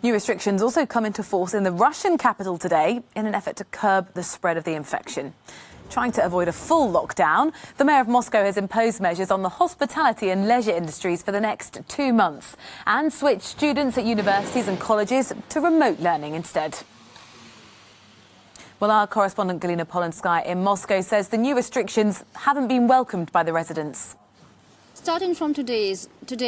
New restrictions also come into force in the Russian capital today in an effort to curb the spread of the infection. Trying to avoid a full lockdown, the mayor of Moscow has imposed measures on the hospitality and leisure industries for the next 2 months and switched students at universities and colleges to remote learning instead. Well, our correspondent Galina Polanskaya in Moscow says the new restrictions haven't been welcomed by the residents. Starting from today,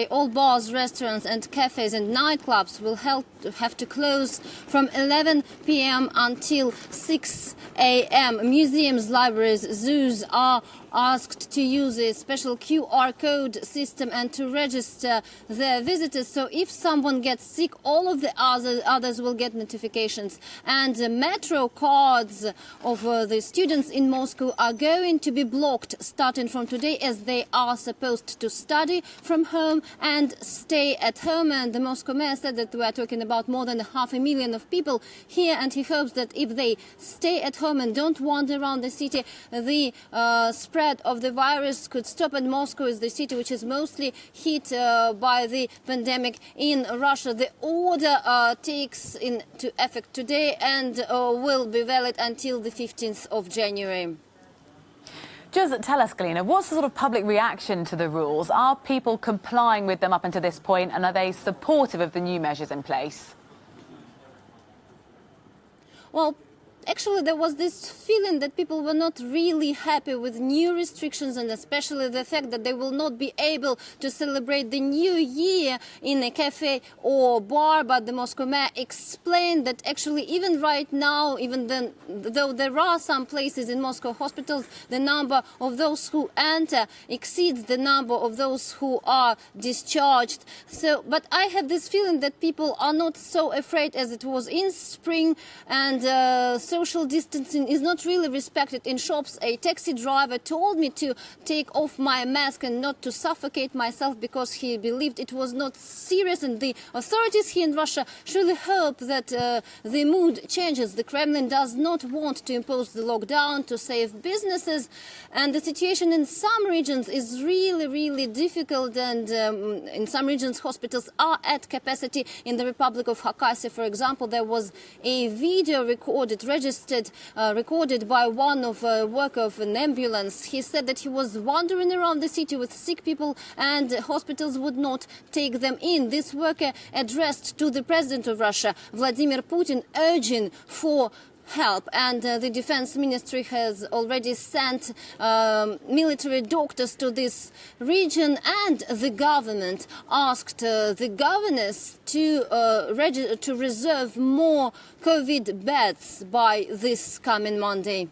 all bars, restaurants and cafes and nightclubs will have to close from 11 p.m. until 6 a.m. Museums, libraries, zoos are asked to use a special QR code system and to register their visitors. So if someone gets sick, all of the others will get notifications. And metro cards of the students in Moscow are going to be blocked starting from today, as they are supposed to study from home and stay at home. And the Moscow mayor said that we are talking about more than 500,000 of people here, and he hopes that if they stay at home and don't wander around the city, the spread of the virus could stop. And Moscow is the city which is mostly hit by the pandemic in Russia. The order takes into effect today and will be valid until the 15th of January. Just tell us, Galina, what's the sort of public reaction to the rules? Are people complying with them up until this point, and are they supportive of the new measures in place? Well, actually, there was this feeling that people were not really happy with new restrictions, and especially the fact that they will not be able to celebrate the new year in a cafe or bar. But the Moscow mayor explained that actually even right now, though there are some places in Moscow hospitals, the number of those who enter exceeds the number of those who are discharged. But I have this feeling that people are not so afraid as it was in spring, and social distancing is not really respected in shops. A taxi driver told me to take off my mask and not to suffocate myself because he believed it was not serious. And the authorities here in Russia surely hope that the mood changes. The Kremlin does not want to impose the lockdown to save businesses, and the situation in some regions is really difficult, and in some regions hospitals are at capacity. In the Republic of Khakassia, for example, there was a video recorded by one of worker of an ambulance. He said that he was wandering around the city with sick people and hospitals would not take them in. This worker addressed to the president of Russia, Vladimir Putin, urging for help, and the defense ministry has already sent military doctors to this region, and the government asked the governors to reserve more COVID beds by this coming Monday.